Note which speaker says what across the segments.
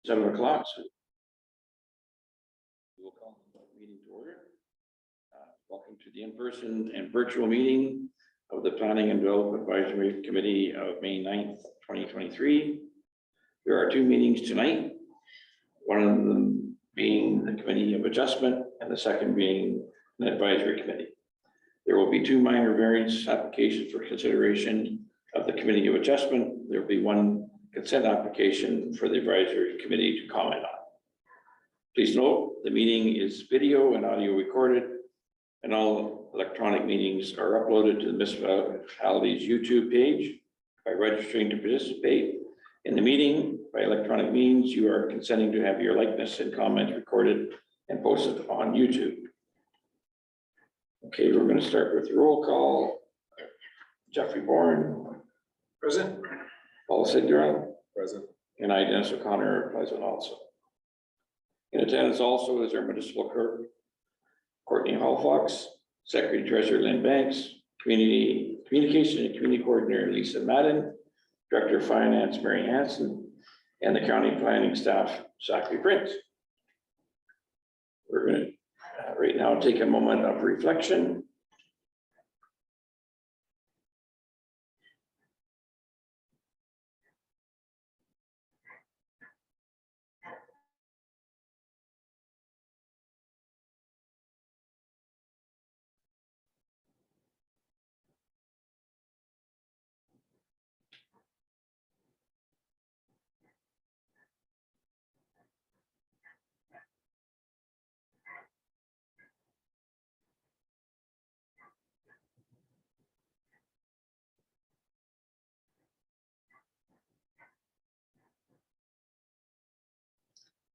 Speaker 1: 7 o'clock. So we'll call the meeting to order. Welcome to the in-person and virtual meeting of the Planning and Development Advisory Committee of May 9th, 2023. There are two meetings tonight, one of them being the Committee of Adjustment and the second being an advisory committee. There will be two minor variance applications for consideration of the Committee of Adjustment. There will be one consent application for the advisory committee to comment on. Please note, the meeting is video and audio recorded, and all electronic meetings are uploaded to the municipality's YouTube page. By registering to participate in the meeting by electronic means, you are consenting to have your likeness and comments recorded and posted on YouTube. Okay, we're going to start with the roll call. Jeffrey Bourne.
Speaker 2: Present.
Speaker 1: Paul Sidron.
Speaker 2: Present.
Speaker 1: And I, Dennis O'Connor, present also. In attendance also is our municipal clerk, Courtney Hallfox, Secretary Treasurer Lynn Banks, Community Communication and Community Coordinator Lisa Madden, Director of Finance Mary Hanson, and the County Planning Staff Zachary Prince. We're going to right now take a moment of reflection.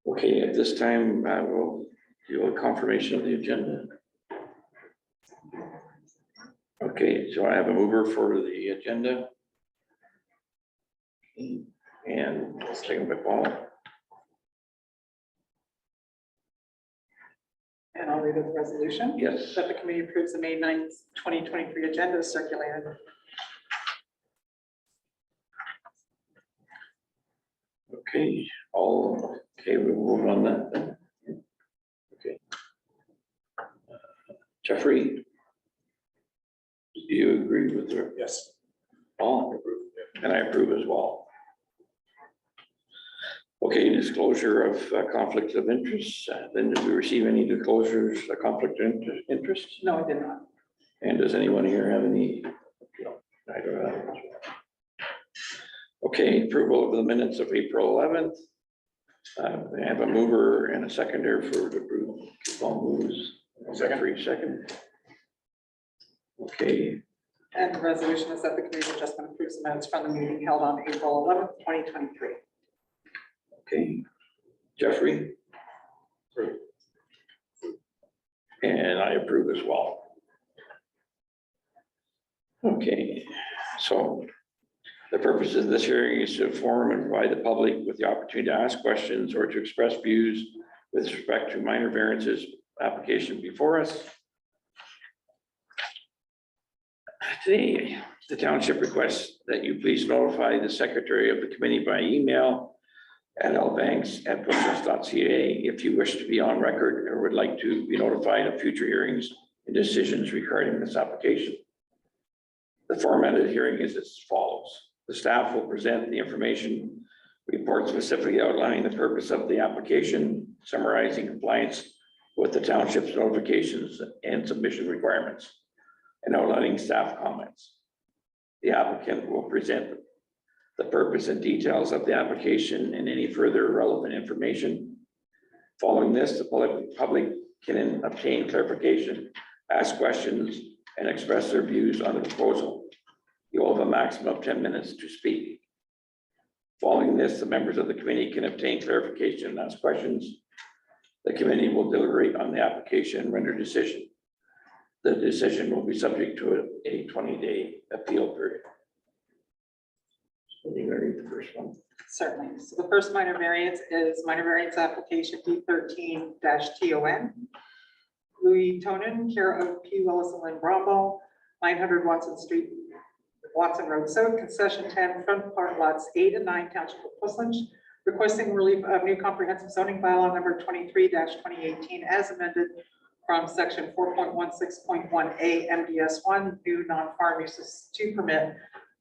Speaker 1: Okay, at this time, we'll do a confirmation of the agenda. Okay, so I have a mover for the agenda. And second by Paul.
Speaker 3: And I'll read the resolution.
Speaker 1: Yes.
Speaker 3: That the committee approves the May 9th, 2023 agenda is circulated.
Speaker 1: Okay, okay, we'll move on that then. Okay. Jeffrey, do you agree with her?
Speaker 2: Yes.
Speaker 1: Paul? And I approve as well. Okay, disclosure of conflicts of interest. Then did we receive any disclosures, a conflict of interest?
Speaker 3: No, I did not.
Speaker 1: And does anyone here have any? I don't have. Okay, approval of the minutes of April 11th. I have a mover and a seconder for the approval. Paul moves. Second. Okay,
Speaker 3: And the resolution is that the committee of adjustment approves the minutes from the meeting held on April 11th, 2023.
Speaker 1: okay. Jeffrey?
Speaker 2: Approve.
Speaker 1: And I approve as well. Okay, so the purpose of this hearing is to inform and provide the public with the opportunity to ask questions or to express views with respect to minor variances application before us. Today, the township requests that you please notify the secretary of the committee by email at lbanks@brookfield.ca if you wish to be on record or would like to be notified of future hearings and decisions regarding this application. The format of the hearing is as follows. The staff will present the information report specifically outlining the purpose of the application, summarizing compliance with the township's notifications and submission requirements, and outlining staff comments. The applicant will present the purpose and details of the application and any further relevant information. Following this, the public can obtain clarification, ask questions, and express their views on the proposal. You will have a maximum of 10 minutes to speak. Following this, the members of the committee can obtain clarification and ask questions. The committee will deliberate on the application and render decision. The decision will be subject to a 20-day appeal period. So you're going to read the first one.
Speaker 3: Certainly. So the first minor variance is minor variance application D13-TON. Louis Tonin, care of P. Willis and Lynn Bromwell, 900 Watson Street, Watson Road South, concession 10, front part lots 8 and 9, Township of Portland, requesting relief of new comprehensive zoning bylaw number 23-2018 as amended from section 4.16.1A MDS1, new non-farm uses to permit,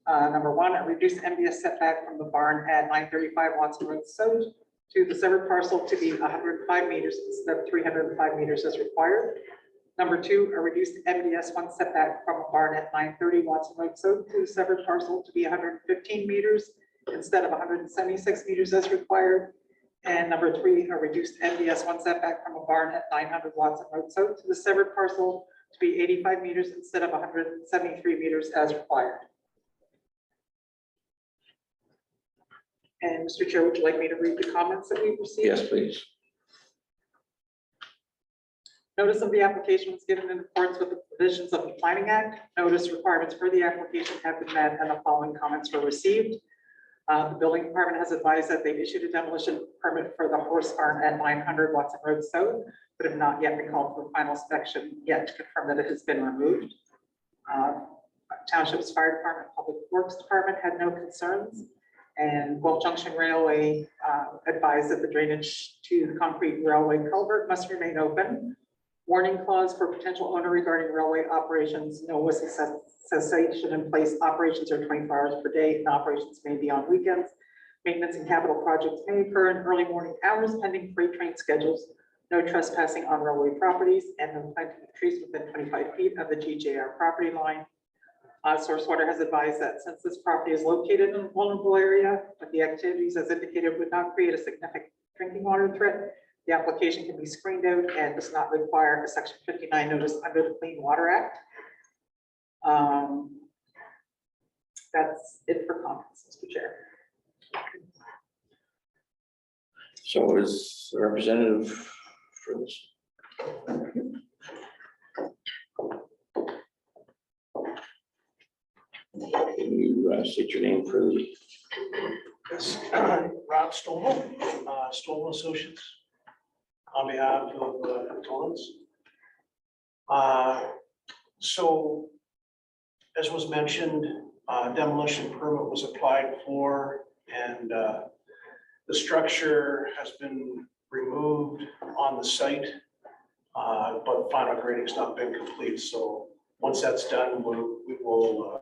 Speaker 3: number one, a reduced MDS setback from the barn at 935 Watson Road South to the severed parcel to be 105 meters instead of 305 meters as required. Number two, a reduced MDS1 setback from a barn at 930 Watson Road South to the severed parcel to be 115 meters instead of 176 meters as required. And number three, a reduced MDS1 setback from a barn at 900 Watson Road South to the severed parcel to be 85 meters instead of 173 meters as required. And Mr. Chair, would you like me to read the comments that we've received?
Speaker 1: Yes, please.
Speaker 3: Notice of the application was given in accordance with the provisions of the Planning Act. Notice requirements for the application have been met and the following comments were received. The building department has advised that they've issued a demolition permit for the horse farm at 900 Watson Road South, but have not yet been called for final inspection yet to confirm that it has been removed. Township's fire department, public works department had no concerns. And Guelph Junction Railway advised that the drainage to the concrete railway culvert must remain open. Warning clause for potential owner regarding railway operations, no whistle cessation in place. Operations are 24 hours per day and operations may be on weekends. Maintenance and capital projects may occur in early morning hours pending freight train schedules. No trespassing on railway properties and no planting of trees within 25 feet of the GJR property line. Source Water has advised that since this property is located in a vulnerable area, but the activities as indicated would not create a significant drinking water threat, the application can be screened out and does not require a Section 59 notice under the Clean Water Act. That's it for comments, Mr. Chair.
Speaker 1: So is the representative for this? Can you state your name for the?
Speaker 4: Yes, Rob Stoll, Stoll Associates, on behalf of Torrance. So, as was mentioned, demolition permit was applied for, and the structure has been removed on the site, but final grading's not been complete. So once that's done, we will.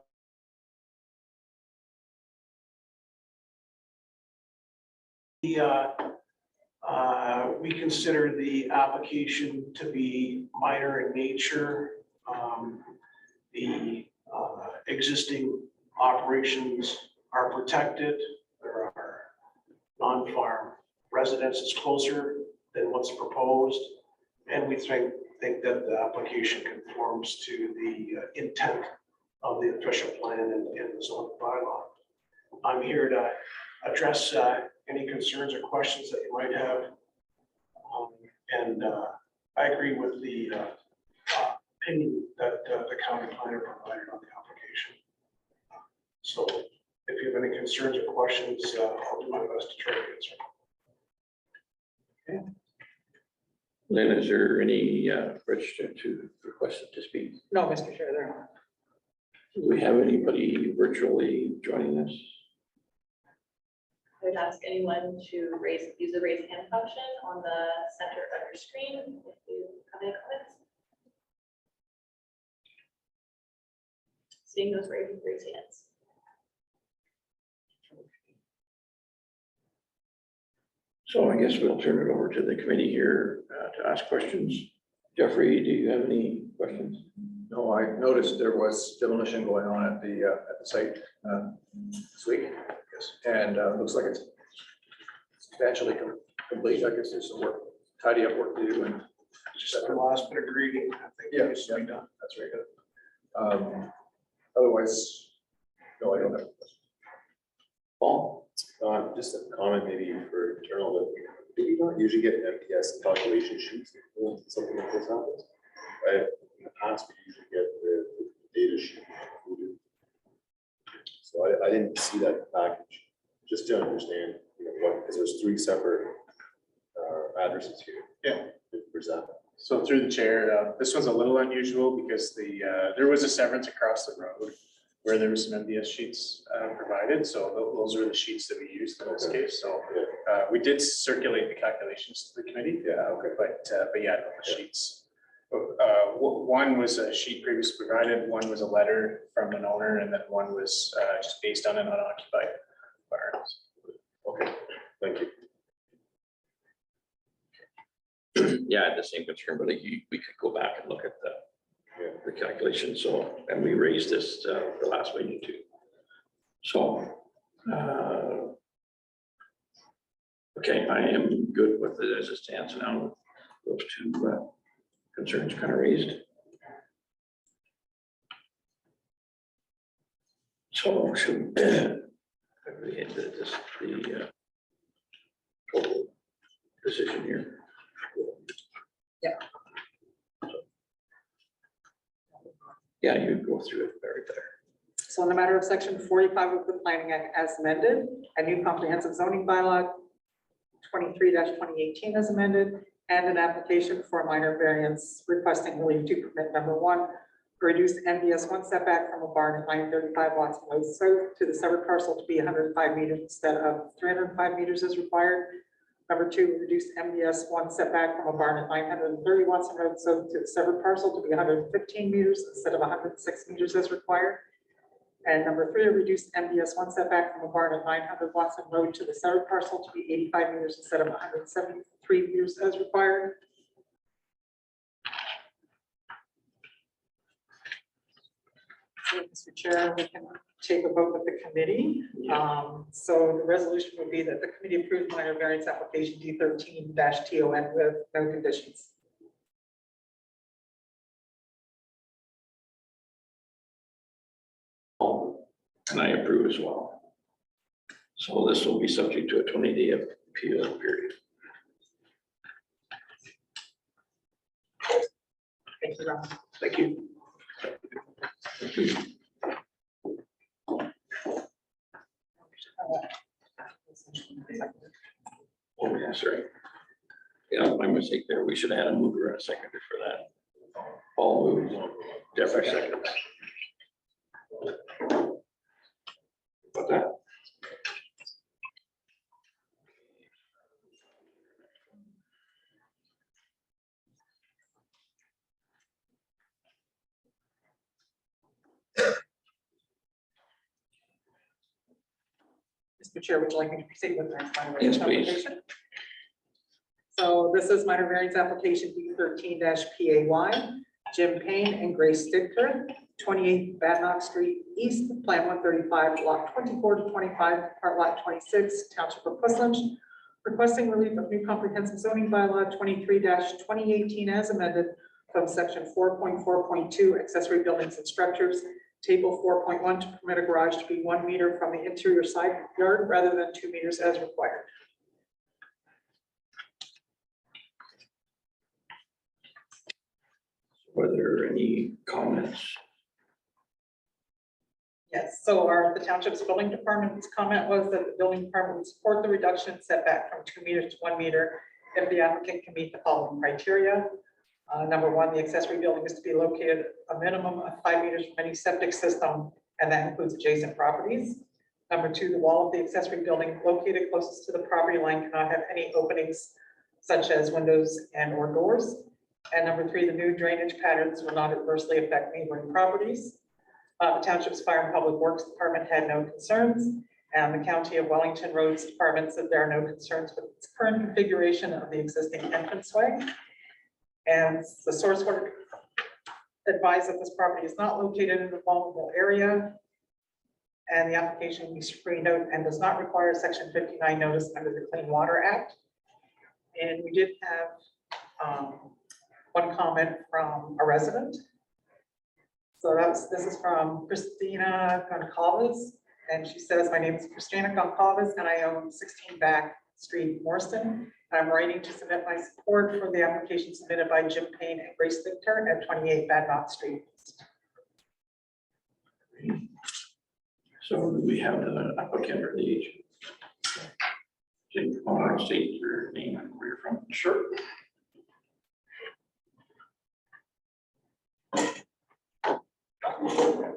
Speaker 4: We consider the application to be minor in nature. The existing operations are protected. There are non-farm residences closer than what's proposed. And we think that the application conforms to the intent of the official plan and the zoning bylaw. I'm here to address any concerns or questions that you might have. I agree with the opinion that the county planner provided on the application. So if you have any concerns or questions, I'll do my best to try to answer.
Speaker 1: Okay. Lynn, is there any registered to request to speak?
Speaker 3: No, Mr. Chair, there are.
Speaker 1: Do we have anybody virtually joining us?
Speaker 5: I would ask anyone to use the raise hand function on the center of your screen if you have any comments. Seeing those raised hands.
Speaker 1: So I guess we'll turn it over to the committee here to ask questions. Jeffrey, do you have any questions?
Speaker 2: No, I noticed there was demolition going on at the site this week. Yes. And looks like it's substantially complete. I guess there's some work, tidy up work to do, and
Speaker 4: Just the last bit of grading, I think
Speaker 2: yeah,
Speaker 4: needs to be done.
Speaker 2: that's very good. Otherwise, no, I don't have.
Speaker 1: Paul?
Speaker 6: Just a comment maybe for internal, but do we not usually get MPS calculation sheets when something like this happens? In the past, we usually get the data sheet included. So I didn't see that package, just to understand, what, because there's 3 separate addresses here.
Speaker 7: Yeah.
Speaker 6: Where's that?
Speaker 7: So through the chair, this was a little unusual because there was a severance across the road where there was some MDS sheets provided. So those are the sheets that we used in this case. So We did circulate the calculations to the committee.
Speaker 6: Yeah, okay.
Speaker 7: But yeah, no, the sheets. One was a sheet previously provided, one was a letter from an owner, and then one was just based on an unoccupied farms.
Speaker 6: Okay, thank you.
Speaker 1: Yeah, I had the same concern, but we could go back and look at
Speaker 6: Yeah.
Speaker 1: the calculation, so, and we raised this the last meeting too. So, okay, I am good with it as it stands now, with those two concerns kind of raised. So should we hit the total decision here? Yeah, you go through it very better.
Speaker 3: So in the matter of section 45 of the Planning Act as amended, a new comprehensive zoning bylaw 23-2018 as amended, and an application for a minor variance requesting relief to permit number one, reduce MBS 1 setback from a barn at 935 Watson Road South to the severed parcel to be 105 meters instead of 305 meters as required. Number two, reduce MBS 1 setback from a barn at 930 Watson Road South to the severed parcel to be 115 meters instead of 106 meters as required. And number three, reduce MBS 1 setback from a barn at 900 Watson Road to the severed parcel to be 85 meters instead of 173 meters as required. So, Mr. Chair, we can take a vote with the committee. So the resolution would be that the committee approves minor variance application D13-TON with no conditions.
Speaker 1: And I approve as well. So this will be subject to a 20-day appeal period.
Speaker 3: Thank you, Ron.
Speaker 1: Thank you. Thank you. Oh, yeah, sorry. Yeah, my mistake there. We should have had a mover and a seconder for that. Paul moved, Jeffrey second. About that.
Speaker 3: Mr. Chair, would you like me to proceed with the next minor
Speaker 1: Yes,
Speaker 3: variance
Speaker 1: please.
Speaker 3: application? So this is minor variance application D13-PAY, Jim Payne and Grace Stigter, 28 Badnock Street East, Plan 135, Lot 24 to 25, Part Lot 26, Township of Portland, requesting relief of new comprehensive zoning bylaw 23-2018 as amended from section 4.4.2 accessory buildings and structures, table 4.1 to permit a garage to be 1 meter from the interior side yard rather than 2 meters as required.
Speaker 1: Were there any comments?
Speaker 3: Yes, so the township's building department's comment was that the building department would support the reduction in setback from 2 meters to 1 meter if the applicant can meet the following criteria. Number one, the accessory building is to be located a minimum of 5 meters from any septic system, and that includes adjacent properties. Number two, the wall of the accessory building located closest to the property line cannot have any openings such as windows and or doors. And number three, the new drainage patterns will not adversely affect neighboring properties. The township's fire and public works department had no concerns, and the county of Wellington Roads Department said there are no concerns with its current configuration of the existing entranceway. And the source water advised that this property is not located in a vulnerable area. And the application will be screened out and does not require Section 59 notice under the Clean Water Act. And we did have one comment from a resident. So this is from Christina Goncalves, and she says, my name is Christina Goncalves and I own 16 Back Street, Morston. I'm writing to submit my support for the application submitted by Jim Payne and Grace Victor at 28 Badnock Street.
Speaker 1: So do we have the applicant or the agent? Jim, want to state your name and where you're from?
Speaker 8: Sure.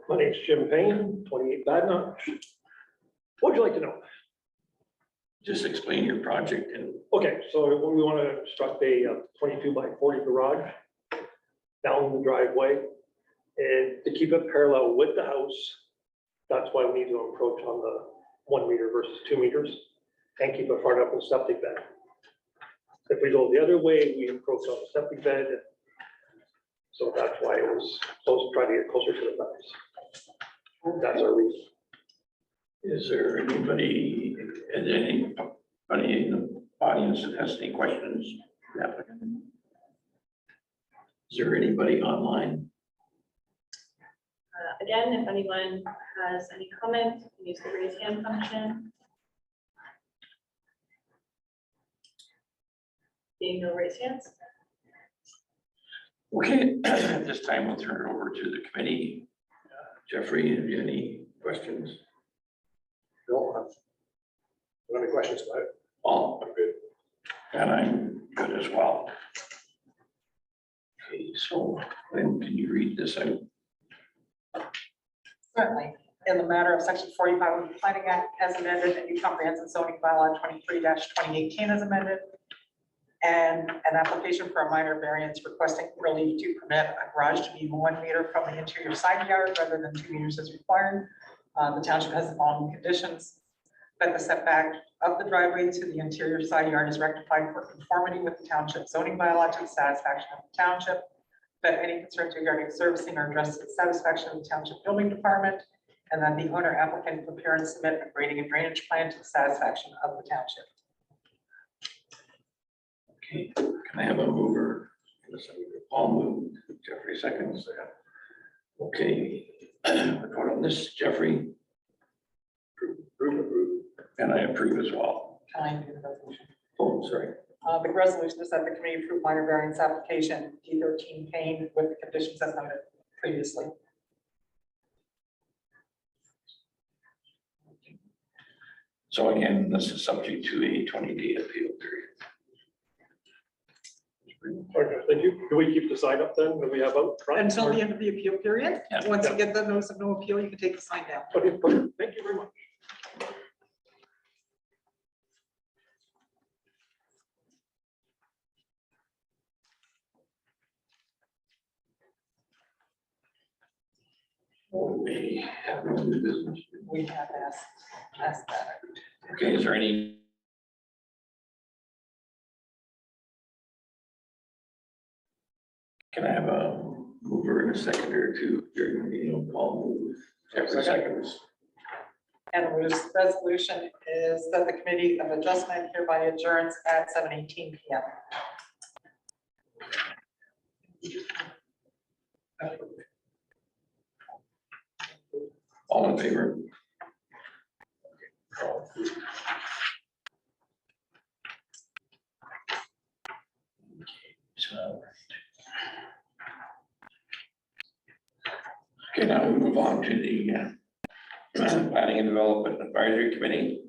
Speaker 8: My name's Jim Payne, 28 Badnock. What would you like to know?
Speaker 1: just explain your project and
Speaker 8: Okay, so we want to construct a 22 by 40 garage down the driveway. And to keep it parallel with the house, that's why we need to approach on the 1 meter versus 2 meters and keep it far enough from the septic bed. If we go the other way, we approach on the septic bed. So that's why it was close, try to get closer to the house. That's our reason.
Speaker 1: is there anybody in the audience that has any questions? for the applicant? Is there anybody online?
Speaker 5: Again, if anyone has any comment, you can use the raise hand function. Being no raise hands.
Speaker 1: Okay, at this time, we'll turn it over to the committee. Jeffrey, have you any questions?
Speaker 2: No, I don't have any questions about it.
Speaker 1: Paul?
Speaker 2: I'm good.
Speaker 1: And I'm good as well. Okay, so then can you read this out?
Speaker 3: Certainly. In the matter of section 45 of the Planning Act as amended, and new comprehensive zoning bylaw 23-2018 as amended, and an application for a minor variance requesting relief to permit a garage to be 1 meter from the interior side yard rather than 2 meters as required. The township has the following conditions: that the setback of the driveway to the interior side yard is rectified for conformity with the township zoning bylaw to the satisfaction of the township, that any concerns regarding servicing are addressed to the satisfaction of the township building department, and that the owner applicant prepare and submit a grading and drainage plan to the satisfaction of the township.
Speaker 1: Okay, can I have a mover? Paul moved, Jeffrey seconds. Okay, vote on this, Jeffrey,
Speaker 2: Approve.
Speaker 1: and I approve as well.
Speaker 3: Can I do the resolution?
Speaker 1: Oh, sorry.
Speaker 3: The resolution is that the committee approve minor variance application D13 Payne with the conditions as noted previously.
Speaker 1: So again, this is subject to a 20-day appeal period.
Speaker 8: Okay, thank you. Do we keep the sign up then? Do we have out front?
Speaker 3: Until the end of the appeal period.
Speaker 1: Yeah.
Speaker 3: Once you get the notice of no appeal, you can take the sign down.
Speaker 8: Okay, perfect. Thank you very much.
Speaker 1: We have no new business.
Speaker 3: We have asked that.
Speaker 1: Okay, is there any? Can I have a mover and a seconder to during the meeting? Paul move. Jeffrey seconds.
Speaker 3: And the resolution is that the committee of adjustment hereby adjourns at 7:18 p.m.
Speaker 1: All in favor? So. Okay, now we move on to the Planning and Development Advisory Committee.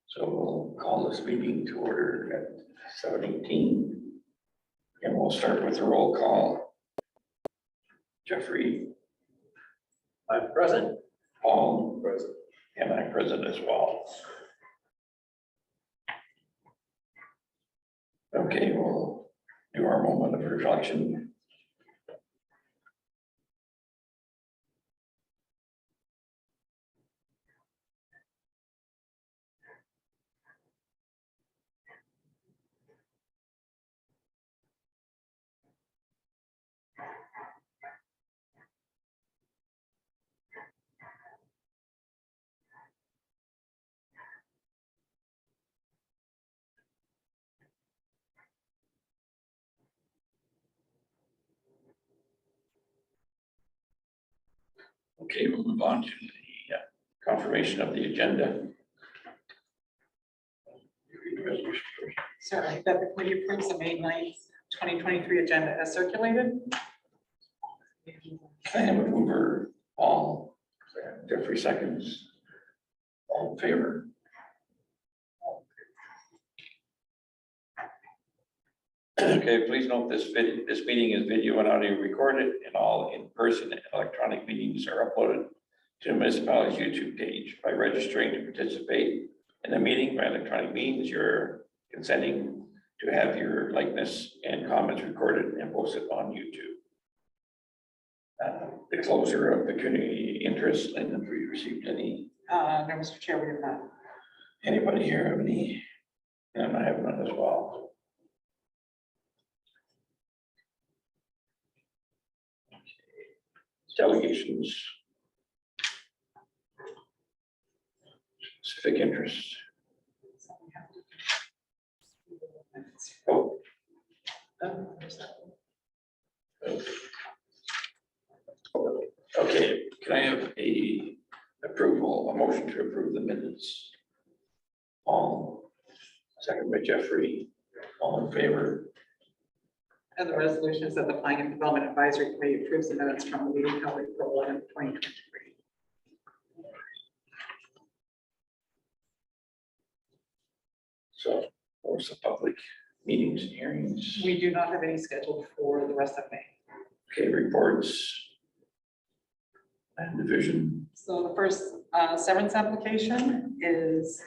Speaker 1: So we'll call this meeting to order at 7:18. And we'll start with a roll call. Jeffrey,
Speaker 2: I'm present.
Speaker 1: Paul,
Speaker 2: Present.
Speaker 1: and I'm present as well. Okay, we'll do our moment of reflection. Okay, we'll move on to the confirmation of the agenda.
Speaker 3: Certainly, that the committee approves the May 9th, 2023 agenda as circulated.
Speaker 1: Can I have a mover? Paul, Jeffrey seconds. All in favor? Okay, please note this meeting is video and audio recorded, and all in-person and electronic meetings are uploaded to the municipality's YouTube page. By registering to participate, in the meeting by electronic means, you're consenting to have your likeness and comments recorded and posted on YouTube. The closure of the community interest, and have we received any,
Speaker 3: No, Mr. Chair, we have not.
Speaker 1: anybody here have any? And I have none as well. Delegations. Specific interests. Oh. Okay, can I have a approval, a motion to approve the minutes? All, second by Jeffrey, all in favor?
Speaker 3: And the resolution is that the Planning and Development Advisory Committee approves the minutes from the meeting held April 11, 2023.
Speaker 1: So, or some public meetings and hearings.
Speaker 3: We do not have any scheduled for the rest of May.
Speaker 1: Okay, reports. And division.
Speaker 3: So the first severance application is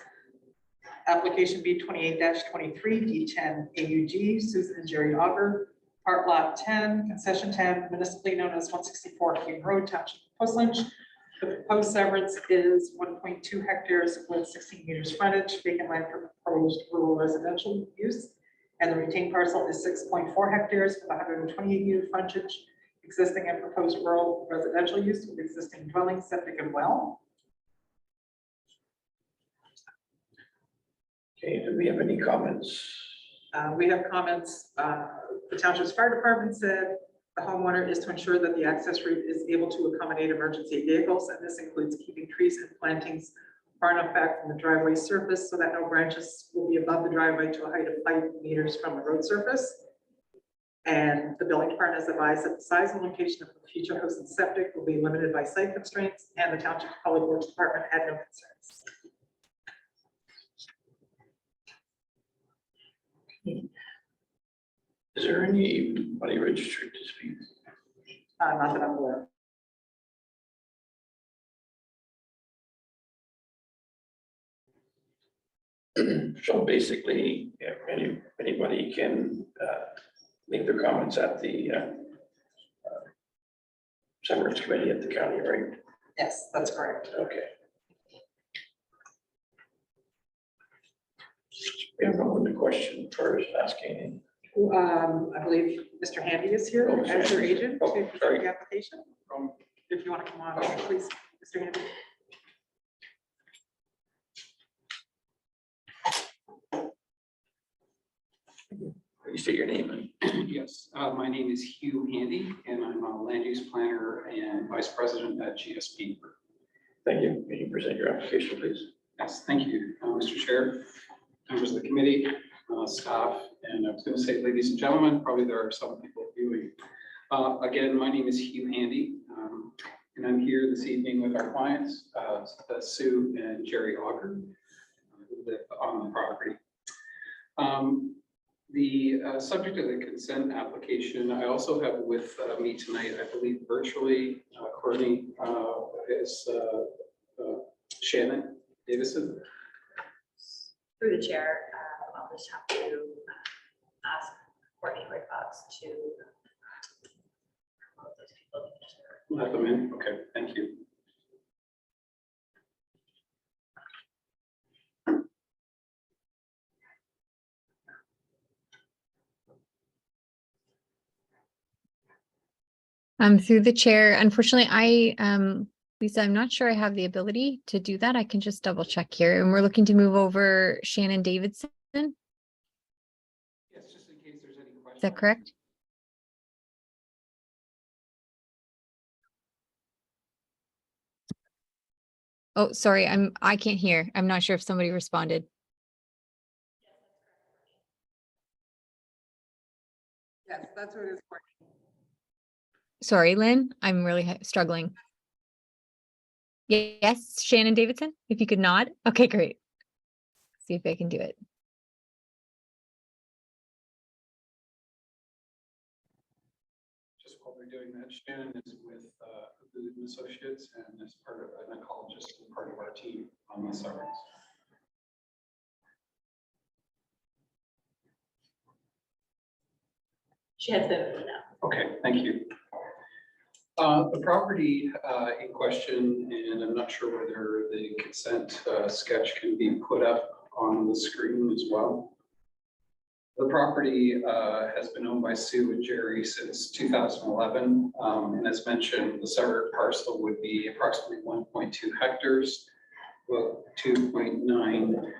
Speaker 3: application B 28-23 D10 AUG Susan and Jerry Auger, part lot 10, concession 10, municipally known as 164 King Road, Township of Portland. The proposed severance is 1.2 hectares with 16 meters frontage, vacant land for proposed rural residential use. And the retained parcel is 6.4 hectares with 128 meter frontage, existing and proposed rural residential use with existing dwelling, septic, and well.
Speaker 1: Okay, do we have any comments?
Speaker 3: We have comments. The Township's Fire Department said the homeowner is to ensure that the access route is able to accommodate emergency vehicles, and this includes keeping trees and plantings far enough back from the driveway surface so that no branches will be above the driveway to a height of 5 meters from the road surface. And the building department has advised that the size and location of the future house and septic will be limited by site constraints, and the Township Public Works Department had no concerns.
Speaker 1: Is there anybody registered to speak?
Speaker 3: Not that I'm aware of.
Speaker 1: So basically, yeah, anybody can make their comments at the severance committee at the county, right?
Speaker 3: Yes, that's correct.
Speaker 1: Okay. We have no one to question first, asking.
Speaker 3: I believe Mr. Handy is here
Speaker 1: Oh, Mr.
Speaker 3: as your
Speaker 1: Handy.
Speaker 3: agent
Speaker 1: Oh,
Speaker 3: to present
Speaker 1: sorry.
Speaker 3: the application. If you want to come on, please, Mr. Handy.
Speaker 1: You state your name and
Speaker 9: Yes, my name is Hugh Handy, and I'm a land use planner and vice president at GSP.
Speaker 1: thank you. Can you present your application, please?
Speaker 9: Yes, thank you, Mr. Chair, members of the committee, staff, and I was going to say, ladies and gentlemen, probably there are some people viewing. Again, my name is Hugh Handy, and I'm here this evening with our clients, Sue and Jerry Auger, who live on the property. The subject of the consent application, I also have with me tonight, I believe virtually, Courtney is Shannon Davison.
Speaker 5: Through the chair, I'll just have to ask Courtney Rickbox to promote those people.
Speaker 9: Let them in. Okay, thank you.
Speaker 10: Through the chair, unfortunately, Lisa, I'm not sure I have the ability to do that. I can just double check here. And we're looking to move over Shannon Davidson. Is
Speaker 9: Yes, just in case there's any questions.
Speaker 10: that correct? Oh, sorry, I can't hear. I'm not sure if somebody responded.
Speaker 3: Yes, that's what it is.
Speaker 10: Sorry, Lynn, I'm really struggling. Yes, Shannon Davidson, if you could nod. Okay, great. See if I can do it.
Speaker 9: Just while we're doing that, Shannon is with Booth and Associates and is part of an ecologist and part of our team on the severance.
Speaker 5: She has been moved now.
Speaker 9: Okay, thank you. The property in question, and I'm not sure whether the consent sketch can be put up on the screen as well. The property has been owned by Sue and Jerry since 2011. And as mentioned, the separate parcel would be approximately 1.2 hectares, well, 2.9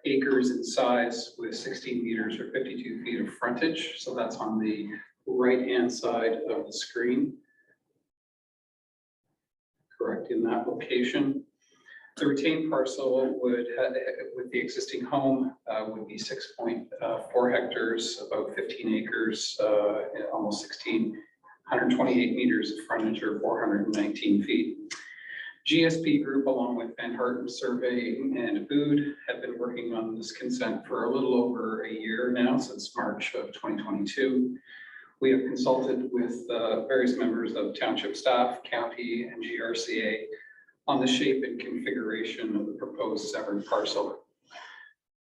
Speaker 9: acres in size with 16 meters or 52 feet of frontage. So that's on the right-hand side of the screen. Correct, in that location. The retained parcel would, with the existing home, would be 6.4 hectares, about 15 acres, almost 128 meters of frontage or 419 feet. GSP Group, along with Van Harten Surveying and Abood, have been working on this consent for a little over a year now, since March of 2022. We have consulted with various members of township staff, county, and GRCA on the shape and configuration of the proposed severed parcel.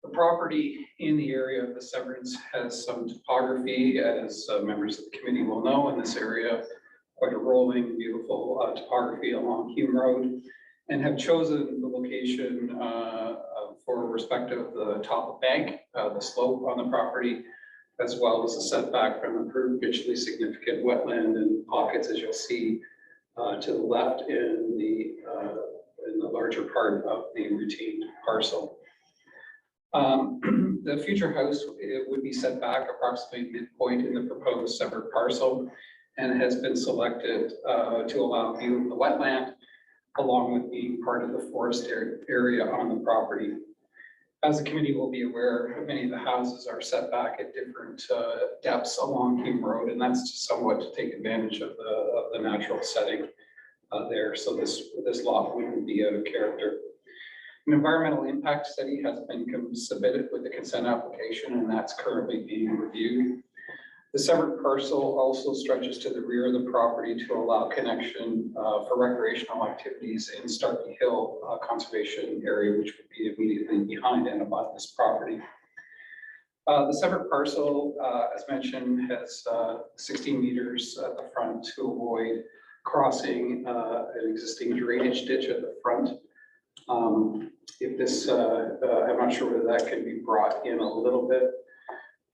Speaker 9: The property in the area of the severance has some topography, as members of the committee will know, in this area, quite a rolling, beautiful topography along Hume Road, and have chosen the location for respect of the top of bank, the slope on the property, as well as a setback from the provincially significant wetland and pockets, as you'll see to the left in the larger part of the retained parcel. The future house, it would be set back approximately midpoint in the proposed separate parcel, and has been selected to allow view of the wetland, along with being part of the forest area on the property. As the committee will be aware, many of the houses are set back at different depths along Hume Road, and that's to somewhat to take advantage of the natural setting there. So this lot wouldn't be out of character. An environmental impact study has been submitted with the consent application, and that's currently being reviewed. The separate parcel also stretches to the rear of the property to allow connection for recreational activities in Starkey Hill Conservation Area, which would be immediately behind and above this property. The separate parcel, as mentioned, has 16 meters at the front to avoid crossing an existing drainage ditch at the front. If this, I'm not sure whether that can be brought in a little bit.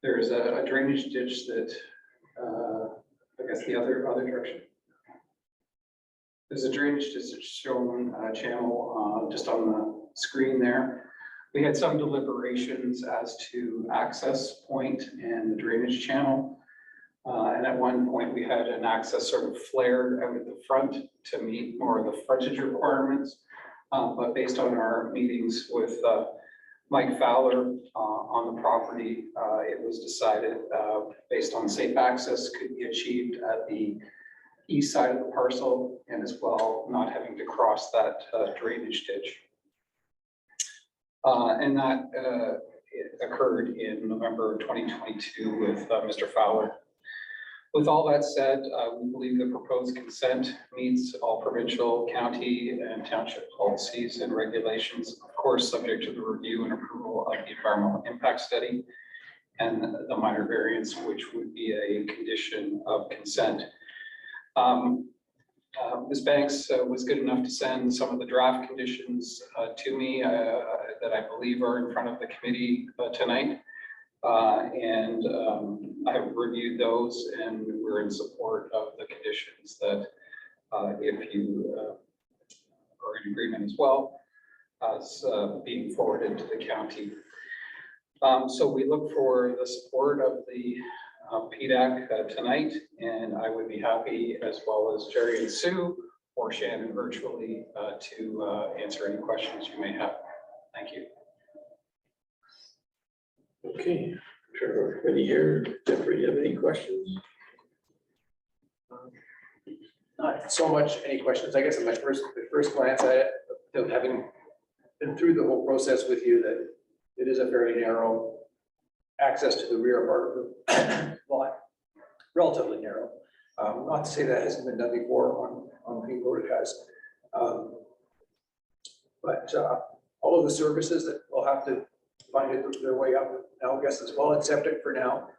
Speaker 9: There's a drainage ditch that, I guess the other direction. There's a drainage ditch shown channel just on the screen there. We had some deliberations as to access point and the drainage channel. And at one point we had an access sort of flared out at the front to meet more of the frontage requirements. But based on our meetings with Mike Fowler on the property, it was decided based on safe access could be achieved at the east side of the parcel, and as well not having to cross that drainage ditch. And that it occurred in November 2022 with Mr. Fowler. With all that said, we believe the proposed consent meets all provincial, county, and township policies and regulations, of course, subject to the review and approval of the environmental impact study and the minor variance, which would be a condition of consent. Ms. Banks was good enough to send some of the draft conditions to me that I believe are in front of the committee tonight. I have reviewed those, and we're in support of the conditions that if you are in agreement as well as being forwarded to the county. So we look for the support of the PDAC tonight, and I would be happy, as well as Jerry and Sue or Shannon virtually, to answer any questions you may have. Thank you.
Speaker 1: Okay, sure, everybody here, Jeffrey, you have any questions?
Speaker 2: Not so much any questions. I guess at my first glance at it, having been through the whole process with you, that it is a very narrow access to the rear part of the lot, relatively narrow. Not to say that hasn't been done before on Hume Road, it has. But all of the services that will have to find their way up now, I guess, as well, it's septic for now.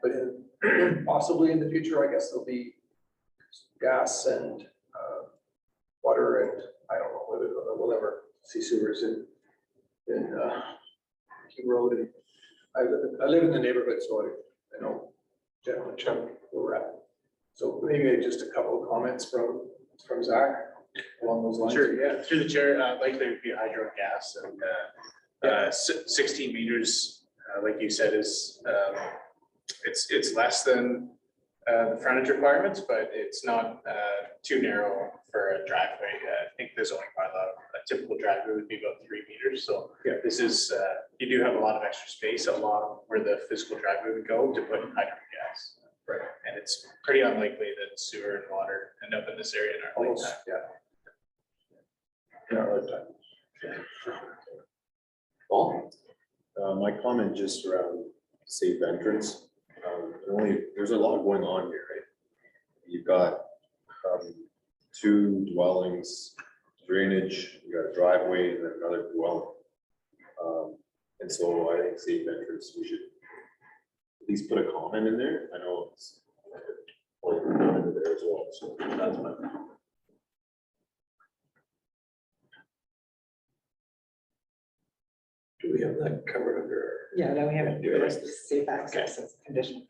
Speaker 2: But possibly in the future, I guess there'll be gas and water, and I don't know whether we'll ever see sewers in King Road. And I live in the neighborhood, so I know generally where we're at. So maybe just a couple of comments from Zach along those lines.
Speaker 7: Sure, yeah, through the chair, likely would be hydro gas and 16 meters, like you said, is it's less than the frontage requirements, but it's not too narrow for a driveway. I think the zoning bylaw, a typical driveway would be about 3 meters. So
Speaker 2: Yeah.
Speaker 7: this is, you do have a lot of extra space along where the physical driveway would go to put hydro gas.
Speaker 2: Right.
Speaker 7: And it's pretty unlikely that sewer and water end up in this area in our
Speaker 2: Almost,
Speaker 7: lifetime.
Speaker 2: yeah. In our lifetime.
Speaker 1: Paul?
Speaker 6: My comment just around safe entrance, there's a lot going on here, right? You've got 2 dwellings, drainage, you got a driveway and then another dwelling. And so I think safe entrance, we should at least put a comment in there. I know it's into there as well, so that's my.
Speaker 1: Do we have that covered under?
Speaker 3: Yeah, then we haven't addressed the safe access as a condition.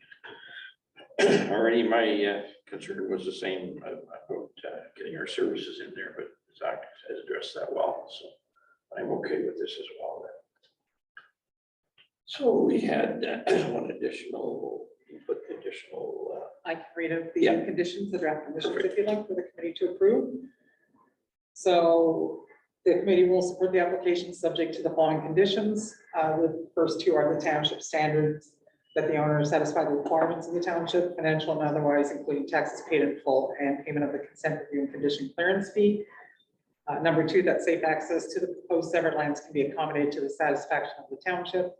Speaker 1: Already, my concern was the same about getting our services in there, but Zach has addressed that well, so I'm okay with this as well. So we had one additional,
Speaker 3: I can read out the
Speaker 1: Yeah.
Speaker 3: conditions, the draft conditions, if you'd like, for the committee to approve. So the committee will support the application subject to the following conditions. The first 2 are the township standards, that the owner satisfy the requirements of the township, financial and otherwise, including taxes paid in full and payment of the consent review and condition clearance fee. Number 2, that safe access to the proposed severed lands can be accommodated to the satisfaction of the township.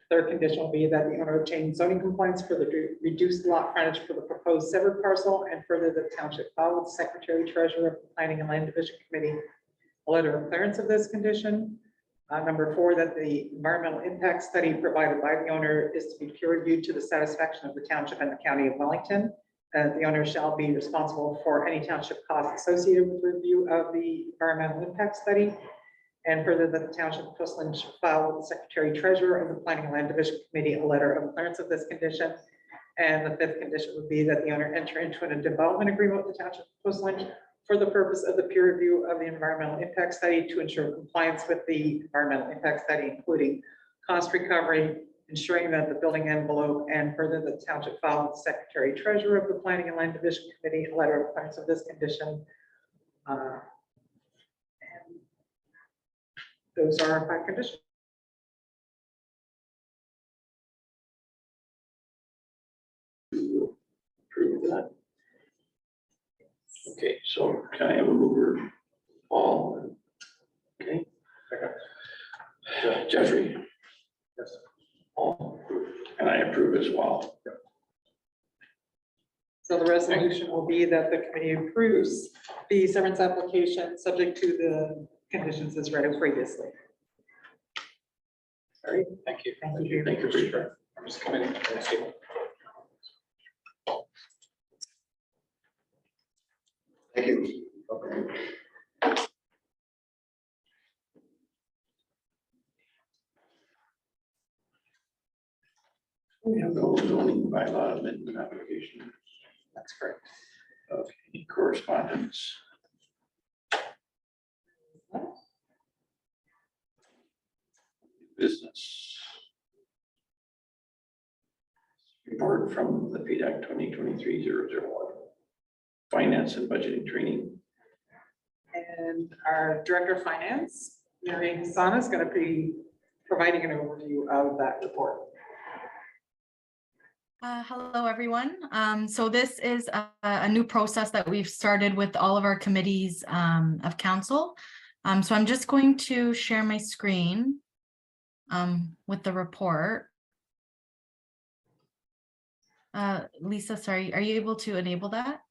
Speaker 3: Third condition will be that the owner obtain zoning compliance for the reduced lot frontage for the proposed severed parcel, and further the township file with the secretary treasurer of the Planning and Land Division Committee a letter of clearance of this condition. Number 4, that the environmental impact study provided by the owner is to be peer reviewed to the satisfaction of the township and the county of Wellington. The owner shall be responsible for any township costs associated with review of the environmental impact study. And further, that the township of Coastland should file with the secretary treasurer of the Planning and Land Division Committee a letter of clearance of this condition. And the 5th condition would be that the owner enter into a development agreement with the township of Coastland for the purpose of the peer review of the environmental impact study to ensure compliance with the environmental impact study, including cost recovery, ensuring that the building envelope, and further the township file with the secretary treasurer of the Planning and Land Division Committee a letter of clearance of this condition. And those are our 5 conditions.
Speaker 1: approve that. Okay, so can I have a mover? Paul? Okay. Jeffrey?
Speaker 2: Yes.
Speaker 1: Paul? And I approve as well.
Speaker 3: So the resolution will be that the committee approves the severance application subject to the conditions as read previously.
Speaker 1: All right,
Speaker 9: Thank you.
Speaker 3: Thank you.
Speaker 1: thank you for your.
Speaker 9: Members of the committee. Thank you.
Speaker 2: Thank you. Okay.
Speaker 1: We have no zoning bylaw amendment application.
Speaker 3: That's correct.
Speaker 1: Okay, correspondence. Business. Report from the PDAC 2023-001. Finance and budgeting training.
Speaker 3: And our Director of Finance, Mary Hassan, is going to be providing an overview of that report.
Speaker 11: Hello, everyone. So this is a new process that we've started with all of our committees of council. So I'm just going to share my screen with the report. Lisa, sorry, are you able to enable that?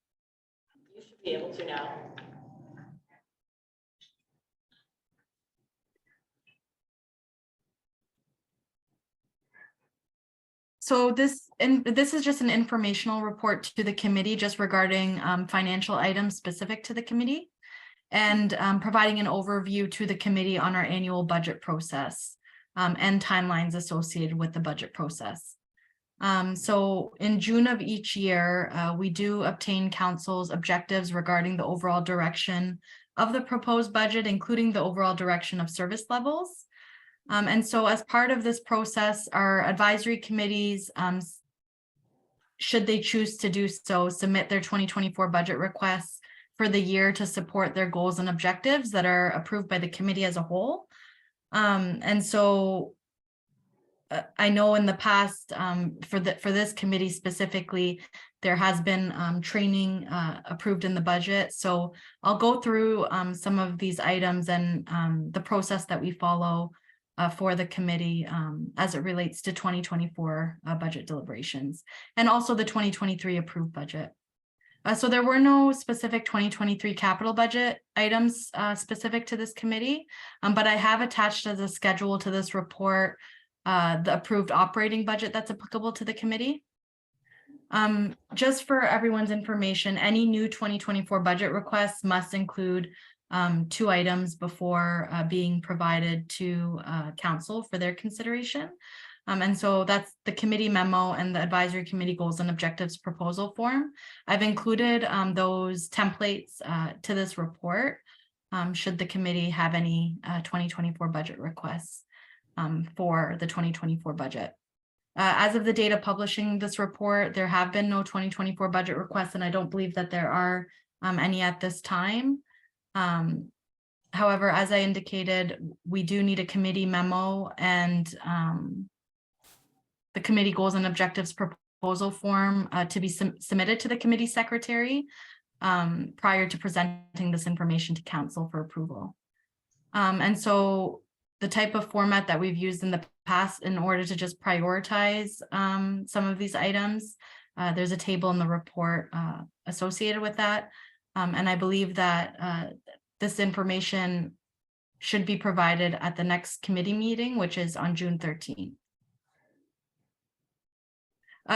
Speaker 5: You should be able to now.
Speaker 11: So this is just an informational report to the committee just regarding financial items specific to the committee and providing an overview to the committee on our annual budget process and timelines associated with the budget process. So in June of each year, we do obtain council's objectives regarding the overall direction of the proposed budget, including the overall direction of service levels. And so as part of this process, our advisory committees, should they choose to do so, submit their 2024 budget requests for the year to support their goals and objectives that are approved by the committee as a whole. And so I know in the past, for this committee specifically, there has been training approved in the budget. So I'll go through some of these items and the process that we follow for the committee as it relates to 2024 budget deliberations and also the 2023 approved budget. So there were no specific 2023 capital budget items specific to this committee, but I have attached as a schedule to this report the approved operating budget that's applicable to the committee. Just for everyone's information, any new 2024 budget requests must include 2 items before being provided to council for their consideration. And so that's the committee memo and the advisory committee goals and objectives proposal form. I've included those templates to this report should the committee have any 2024 budget requests for the 2024 budget. As of the date of publishing this report, there have been no 2024 budget requests, and I don't believe that there are any at this time. However, as I indicated, we do need a committee memo and the committee goals and objectives proposal form to be submitted to the committee secretary prior to presenting this information to council for approval. And so the type of format that we've used in the past in order to just prioritize some of these items, there's a table in the report associated with that. And I believe that this information should be provided at the next committee meeting, which is on June 13th.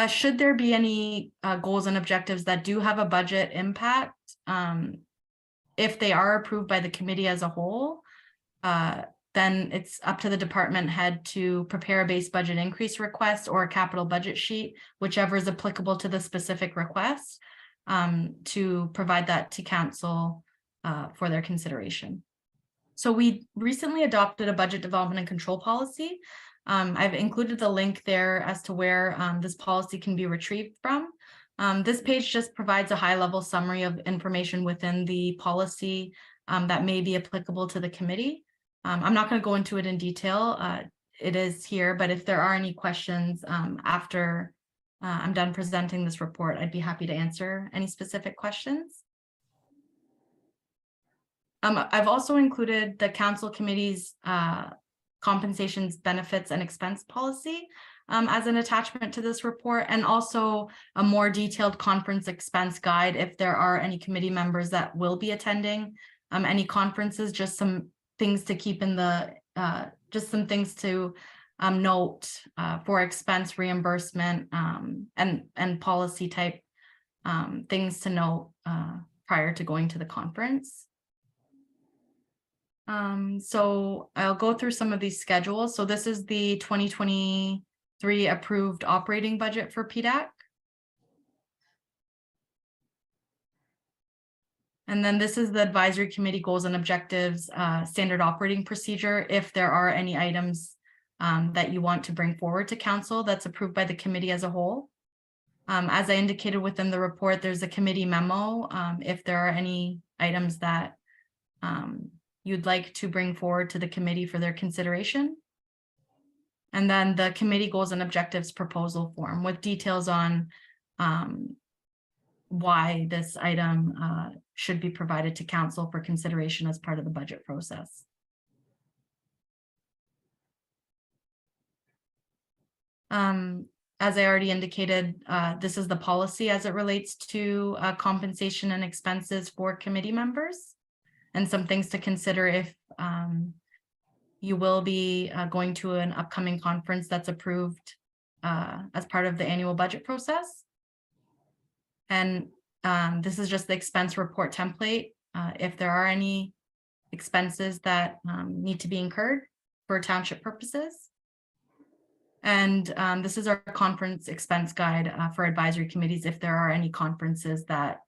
Speaker 11: Should there be any goals and objectives that do have a budget impact, if they are approved by the committee as a whole, then it's up to the department head to prepare a base budget increase request or a capital budget sheet, whichever is applicable to the specific request, to provide that to council for their consideration. So we recently adopted a budget development and control policy. I've included the link there as to where this policy can be retrieved from. This page just provides a high-level summary of information within the policy that may be applicable to the committee. I'm not going to go into it in detail. It is here, but if there are any questions after I'm done presenting this report, I'd be happy to answer any specific questions. I've also included the council committee's compensations, benefits, and expense policy as an attachment to this report, and also a more detailed conference expense guide if there are any committee members that will be attending any conferences, just some things to keep in the, just some things to note for expense reimbursement and policy type things to note prior to going to the conference. So I'll go through some of these schedules. So this is the 2023 approved operating budget for PDAC. And then this is the advisory committee goals and objectives standard operating procedure. If there are any items that you want to bring forward to council that's approved by the committee as a whole. As I indicated within the report, there's a committee memo. If there are any items that you'd like to bring forward to the committee for their consideration. And then the committee goals and objectives proposal form with details on why this item should be provided to council for consideration as part of the budget process. As I already indicated, this is the policy as it relates to compensation and expenses for committee members, and some things to consider if you will be going to an upcoming conference that's approved as part of the annual budget process. And this is just the expense report template. If there are any expenses that need to be incurred for township purposes. And this is our conference expense guide for advisory committees if there are any conferences that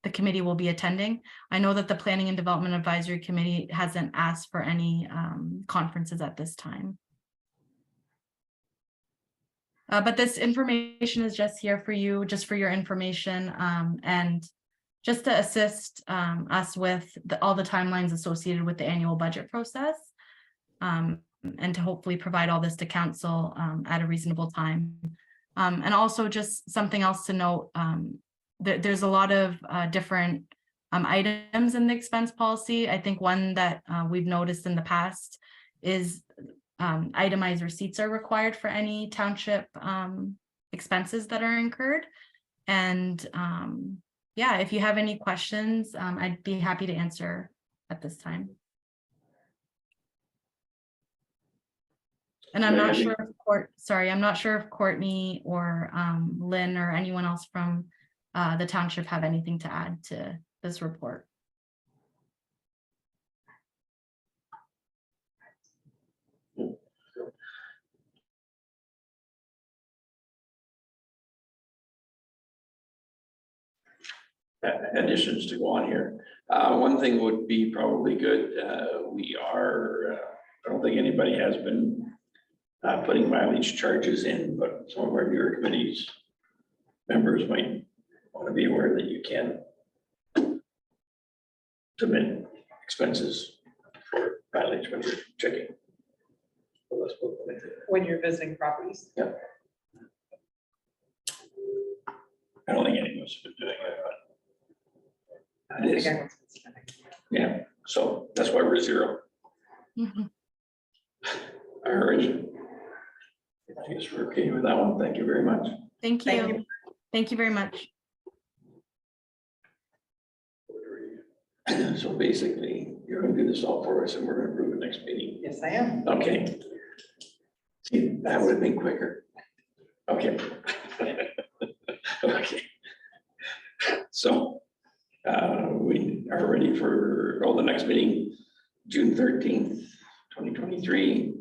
Speaker 11: the committee will be attending. I know that the Planning and Development Advisory Committee hasn't asked for any conferences at this time. But this information is just here for you, just for your information, and just to assist us with all the timelines associated with the annual budget process, and to hopefully provide all this to council at a reasonable time. And also just something else to note, there's a lot of different items in the expense policy. I think one that we've noticed in the past is itemized receipts are required for any township expenses that are incurred. And yeah, if you have any questions, I'd be happy to answer at this time. And I'm not sure if I'm not sure if Courtney or Lynn or anyone else from the township have anything to add to this report.
Speaker 1: Additions to go on here. One thing would be probably good. I don't think anybody has been putting mileage charges in, but some of our newer committees members might want to be aware that you can submit expenses for mileage when you're checking. So that's what I think.
Speaker 3: When you're visiting properties.
Speaker 1: Yep. I don't think anyone's been doing it, but
Speaker 3: I don't think anyone's spending.
Speaker 1: yeah, so that's why we're zero.
Speaker 11: Mhm.
Speaker 1: Alrighty. I guess we're okay with that one. Thank you very much.
Speaker 11: Thank
Speaker 3: Thank
Speaker 11: you. Thank you very much.
Speaker 1: So basically, you're gonna do this all for us and we're gonna approve it next meeting.
Speaker 3: Yes, I am.
Speaker 1: Okay. See, that would have been quicker. Okay. Okay. So, we are ready for, the next meeting, June 13th, 2023.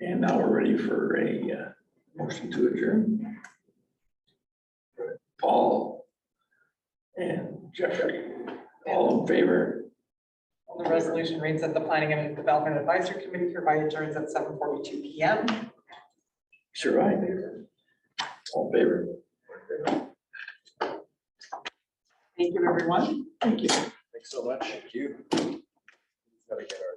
Speaker 1: And now we're ready for a motion to adjourn. Paul and Jeffrey, all in favor?
Speaker 3: The resolution reads that the Planning and Development Advisory Committee hereby adjourns at 7:42 PM.
Speaker 1: Sure, I do. All in favor?
Speaker 3: Thank you, everyone.
Speaker 1: Thank you.
Speaker 2: Thanks so much. Thank you. Gotta get our